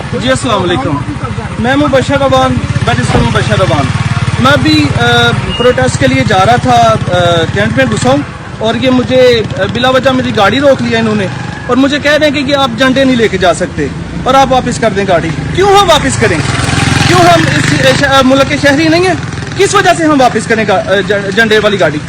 जी अस्सलाम वालेकुम। मैं मुबशर रबान, बैरिस्टर मुबशर रबान। मैं अभी प्रोटेस्ट के लिए जा रहा था, टेंट में घुसा हूँ और ये मुझे बिला वजह मेरी गाड़ी रोक लिया इन्होंने और मुझे कह रहे हैं कि आप झंडे नहीं लेके जा सकते और आप वापस कर दें गाड़ी। क्यों हम वापस करें? क्यों हम इस मुल्क के शहरी नहीं है? किस वजह से हम वापस करें झंडे वाली गाड़ी?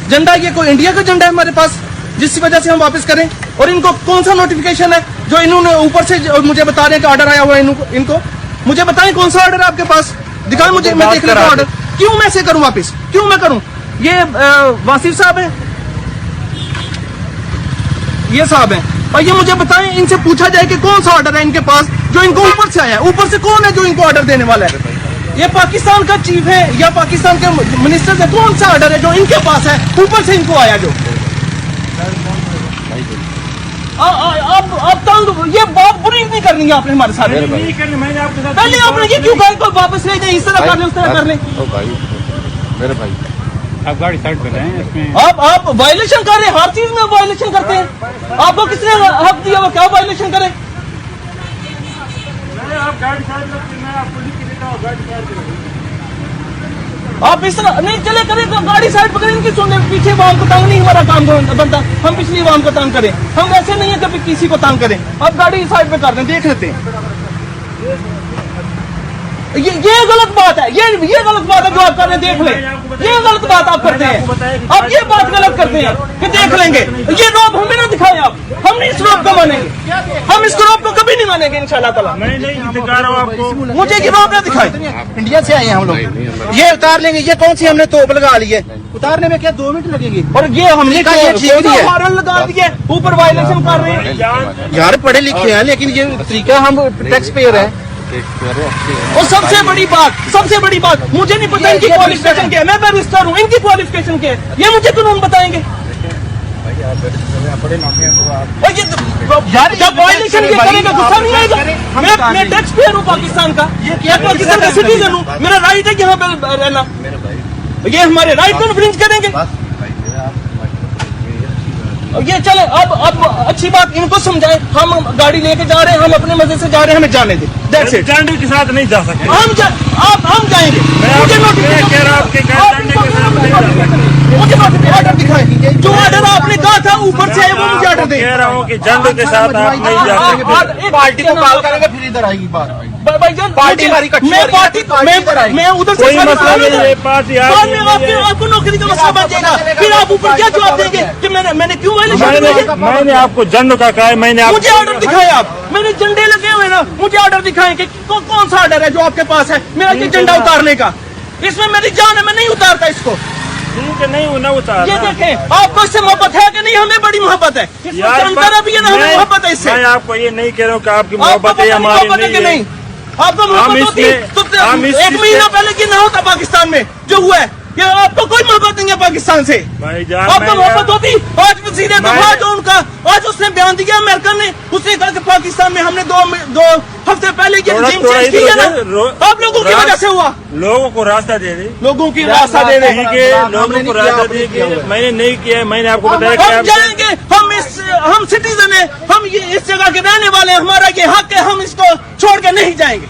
झंडा ये कोई इंडिया का झंडा है हमारे पास जिसकी वजह से हम वापस करें? और इनको कौन सा नोटिफिकेशन है जो इन्होंने ऊपर से मुझे बता रहे हैं कि ऑर्डर आया हुआ है इनको? मुझे बताएं कौन सा ऑर्डर है आपके पास, दिखाएं मुझे, मैं देख लेता हूं ऑर्डर। क्यों मैं से करूं वापस? क्यों मैं करूं? ये वासिफ साहब है, ये साहब है, और ये मुझे बताएं, इनसे पूछा जाए कि कौन सा ऑर्डर है इनके पास जो इनको ऊपर से आया है। ऊपर से कौन है जो इनको ऑर्डर देने वाला है? ये पाकिस्तान का चीफ है या पाकिस्तान के मिनिस्टर से? कौन सा ऑर्डर है जो इनके पास है ऊपर से इनको आया? जो अब तंग, ये बात बुरी नहीं करनी है आपने हमारे साथ। पहले आपने ये क्यों कहा को वापस ले जाए, इस तरह कर ले उस तरह कर ले? मेरे भाई आप गाड़ी साइड पे रहे हैं इसमें। आप वायलेशन कर रहे हैं, हर चीज में वायलेशन करते हैं। आपको किसने हक दिया वो क्या वायलेशन करे? आप गाड़ी साइड रखिए, मैं आपको लिख के देता हूं गाड़ी साइड। आप इस तरह नहीं चले करें तो गाड़ी साइड पकड़े, इनकी सुनने पीछे वाम को तंग नहीं हमारा काम बनता। हम पिछली वाम को तंग करें, हम वैसे नहीं है कभी किसी को तंग करें। अब गाड़ी साइड पे कर दें, देख लेते हैं। ये गलत बात है, ये गलत बात है जो आप कर रहे हैं, देख लें। ये गलत बात आप करते हैं, आप ये बात गलत करते हैं कि देख लेंगे। ये रोब हमें ना दिखाएं आप, हम नहीं इस रोब को मानेंगे, हम इस रोब को कभी नहीं मानेंगे इंशाल्लाह ताला। मैं नहीं दिखा रहा हूँ आपको, मुझे ये रोब ना दिखाएं। इंडिया से आए हैं हम लोग, ये उतार लेंगे। ये कौन सी हमने तोप लगा ली है? उतारने में क्या 2 मिनट लगेंगे? और ये हमने कहा ये ठीक नहीं है, हॉर्न लगा दिए, ऊपर वायलेशन कर रहे हैं। यार पढ़े लिखे हैं लेकिन ये तरीका, हम टैक्स पेयर है। और सबसे बड़ी बात मुझे नहीं पता इनकी क्वालिफिकेशन क्या है। मैं बैरिस्टर हूँ, इनकी क्वालिफिकेशन क्या है ये मुझे कानून बताएंगे। और ये यार जब वायलेशन ये करेगा गुस्सा नहीं आएगा? मैं टैक्स पेयर हूँ पाकिस्तान का, मैं पाकिस्तान का सिटीजन हूँ, मेरा राइट है यहाँ पे रहना। ये हमारे राइट को इन्फ्रिंज करेंगे। ये चले अब अच्छी बात इनको समझाएं। हम गाड़ी लेके जा रहे हैं, हम अपने मजे से जा रहे हैं, हमें जाने दें। That's it. झंडे के साथ नहीं जा सकते हम जाएंगे। मुझे ऑर्डर दिखाएं, जो ऑर्डर आपने कहा था ऊपर से वो मुझे ऑर्डर दे। कह रहा हूँ कि झंडे के साथ आप नहीं जा सकते। पार्टी को कॉल करेंगे फिर इधर आएगी बात। पार्टी हमारी इकट्ठी, मैं उधर से आपको नौकरी का मसला बन जाएगा। फिर आप ऊपर क्या जवाब देंगे कि मैंने क्यों मैंने आपको झंडे का कहा है, मैंने मुझे ऑर्डर दिखाया। आप मैंने झंडे लगे हुए ना, मुझे ऑर्डर दिखाएं कि कौन सा ऑर्डर है जो आपके पास है मेरा ये झंडा उतारने का। इसमें मेरी जान है, मैं नहीं उतारता इसको। ठीक है, नहीं ना उतार। ये देखें, आपको इससे मोहब्बत है कि नहीं? हमें बड़ी मोहब्बत है, हमें मोहब्बत है इससे। मैं आपको ये नहीं कह रहा हूँ कि आपकी मोहब्बत है, हमारी नहीं। आपको मोहब्बत होती तो 1 महीना पहले की ना होता पाकिस्तान में जो हुआ है। ये आपको कोई मोहब्बत नहीं है पाकिस्तान से? आपको मोहब्बत होती? आज वज़ीर दफ़ा जो उनका आज उसने बयान दिया अमेरिका ने, उसने कहा कि पाकिस्तान में हमने 2 हफ्ते पहले ये रजीम चेंज किया ना, आप लोगों की वजह से हुआ। लोगों को रास्ता दे दे, लोगों की रास्ता दे दे, लोगों को रास्ता दे के मैंने नहीं किया। मैंने आपको बताया हम जाएंगे, हम सिटीजन है, हम ये इस जगह के रहने वाले हैं, हमारा ये हक है, हम इसको छोड़ के नहीं जाएंगे।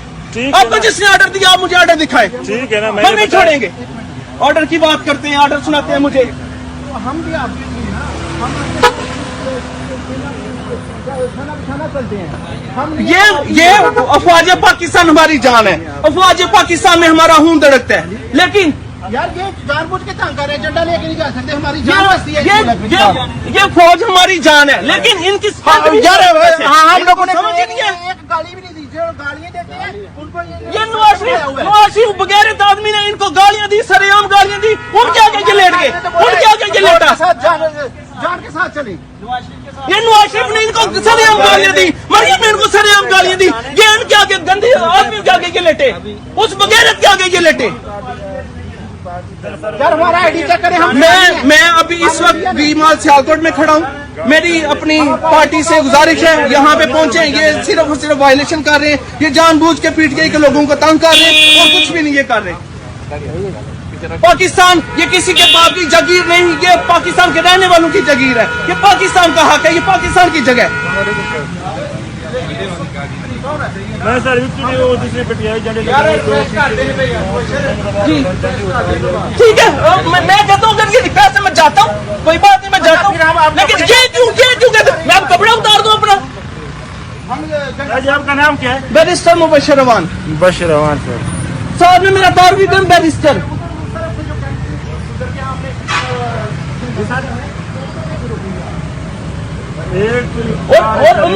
आपको जिसने ऑर्डर दिया आप मुझे ऑर्डर दिखाए। ठीक है ना, हम नहीं छोड़ेंगे। ऑर्डर की बात करते हैं, ऑर्डर सुनाते हैं मुझे। हम भी आप ये अफवाज पाकिस्तान हमारी जान है, अफवाज पाकिस्तान में हमारा खून धड़कता है। लेकिन यार ये जानबूझ के तंग कर रहे हैं, झंडा लेके नहीं जा सकते, हमारी जान बसती है। ये फौज हमारी जान है, लेकिन इनकी यार हम लोगों ने समझ नहीं है, एक गाली भी नहीं दी। जो गालियां देते हैं उनको ये नवाज शरीफ बगैरत आदमी ने इनको गालियां दी, सरेआम गालियां दी। उनके आगे ये लेट गए, उनके आगे ये लेटा। जान के साथ चले। ये नवाज शरीफ ने इनको सरेआम गालियां दी, मरियम ने इनको सरेआम गालियां दी। ये इनके आगे गंदे आदमी के आगे ये लेटे, उस बगैरत के आगे ये लेटे। यार हमारा आईडी चेक करें। मैं अभी इस वक्त बीमाल सियालकोट में खड़ा हूँ। मेरी अपनी पार्टी से गुजारिश है, यहाँ पे पहुंचे। ये सिर्फ और सिर्फ वायलेशन कर रहे हैं, ये जानबूझ के पीट के लोगों को तंग कर रहे हैं और कुछ भी नहीं ये कर रहे। पाकिस्तान ये किसी के बाप की जागीर नहीं, ये पाकिस्तान के रहने वालों की जागीर है। ये पाकिस्तान का हक है, ये पाकिस्तान की जगह है। मैं सर विक्ट्री वो दूसरे पटियाला झंडे जी ठीक है। मैं कहता हूँ अगर ये पैसे मैं जाता हूँ, कोई बात नहीं, मैं जाता हूँ, लेकिन ये क्यों कहते मैं अब कपड़ा उतार दूँ अपना। जी आपका नाम क्या है? बैरिस्टर मुबशर रवान। बशर रवान सर। साहब ने मेरा तार भी दम बैरिस्टर। और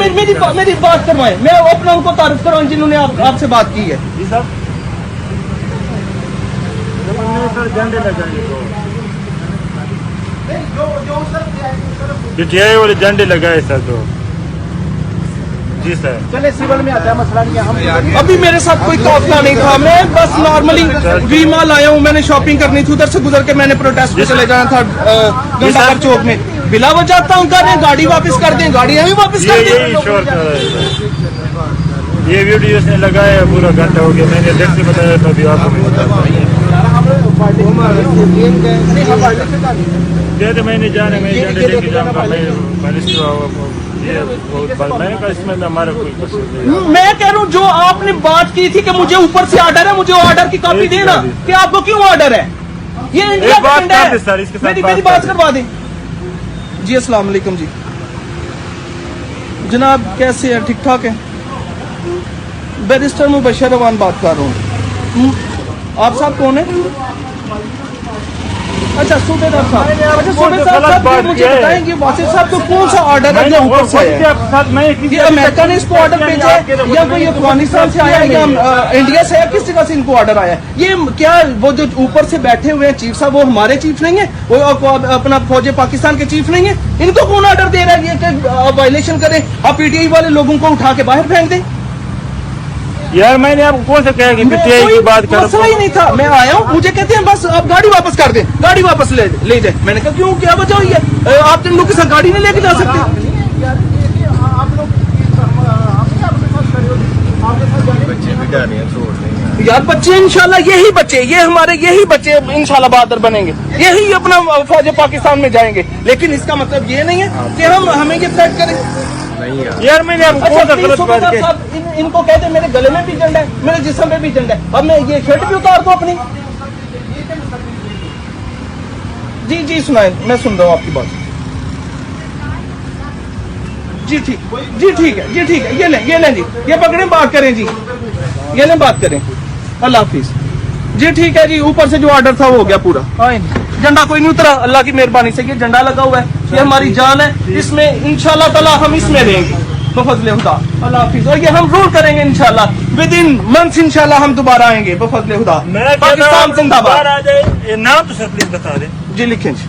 मेरी बात करवाएं, मैं अपना उनको तारीफ करवाऊं जिन्होंने आपसे बात की है। जी साहब सर झंडे लगाए पीटीआई वाले झंडे लगाए सर तो। जी सर चले सिविल में आता है मसला नहीं है। हम अभी मेरे साथ कोई काफिला नहीं था, मैं बस नॉर्मली वी मॉल आया हूँ, मैंने शॉपिंग करनी थी, उधर से गुजर के मैंने प्रोटेस्ट पे चले जाना था घंटाघर चौक में। बिला वजह तंग कर रहे, गाड़ी वापस कर दें, गाड़ी हमें वापस कर यही शोर कर रहा है सर। ये वीडियो इसने लगाया पूरा घंटा हो गया, मैंने देख से बताया था अभी आपको कहते मैंने जाने मैं झंडे लेके जाऊंगा, मैंने कहा इसमें हमारा कोई कसूर नहीं। मैं कह रहा हूँ जो आपने बात की थी कि मुझे ऊपर से ऑर्डर है, मुझे ऑर्डर की कॉपी देना कि आपको क्यों ऑर्डर है। ये इंडिया का झंडा है। सर इसके साथ मेरी बात करवा दें। जी अस्सलाम वालेकुम जी जनाब, कैसे हैं? ठीक ठाक है। बैरिस्टर मुबशर रवान बात कर रहा हूँ। आप साहब कौन है? अच्छा सूबेदार साहब। अच्छा सूबेदार साहब मुझे बताएंगे वासिफ साहब को कौन सा ऑर्डर है जो ऊपर से है? ये अमेरिका ने इसको ऑर्डर भेजा है या कोई अफगानिस्तान से आया है या इंडिया से है? किस जगह से इनको ऑर्डर आया है? ये क्या वो जो ऊपर से बैठे हुए हैं चीफ साहब, वो हमारे चीफ नहीं है? वो अपना फौज पाकिस्तान के चीफ नहीं है? इनको कौन ऑर्डर दे रहा है ये कि वायलेशन करें, आप पीटीआई वाले लोगों को उठा के बाहर फेंक दें? यार मैंने आपको कौन सा कहा कि पीटीआई की बात करो? मसला ही नहीं था, मैं आया हूँ, मुझे कहते हैं बस आप गाड़ी वापस कर दें, गाड़ी वापस ले जाए। मैंने कहा क्यों, क्या वजह हुई है? आप लोग के साथ गाड़ी नहीं लेके जा सकते? यार बच्चे इंशाल्लाह यही बच्चे, ये हमारे यही बच्चे इंशाल्लाह बहादुर बनेंगे, यही अपना फौज पाकिस्तान में जाएंगे। लेकिन इसका मतलब ये नहीं है कि हमें ये थ्रेट करें। यार मैंने आपको कौन सा गलत बात की? इनको कहते मेरे गले में भी झंडा है, मेरे जिस्म में भी झंडा है, अब मैं ये शर्ट भी उतार दूं अपनी? जी सुनाए, मैं सुन रहा हूँ आपकी बात। जी ठीक है, ये लें जी, ये पकड़े, बात करें जी, ये लें बात करें। अल्लाह हाफिज जी। ठीक है जी, ऊपर से जो ऑर्डर था वो हो गया पूरा। झंडा कोई नहीं उतरा, अल्लाह की मेहरबानी से ये झंडा लगा हुआ है, ये हमारी जान है, इसमें इंशाल्लाह ताला हम इसमें रहेंगे बफजले खुदा। अल्लाह हाफिज। और ये हम रूल करेंगे इंशाल्लाह, विद इन मंथ्स इंशाल्लाह हम दोबारा आएंगे बफजले खुदा। पाकिस्तान जिंदाबाद। नाम तो सर प्लीज बता दें। जी लिखें जी।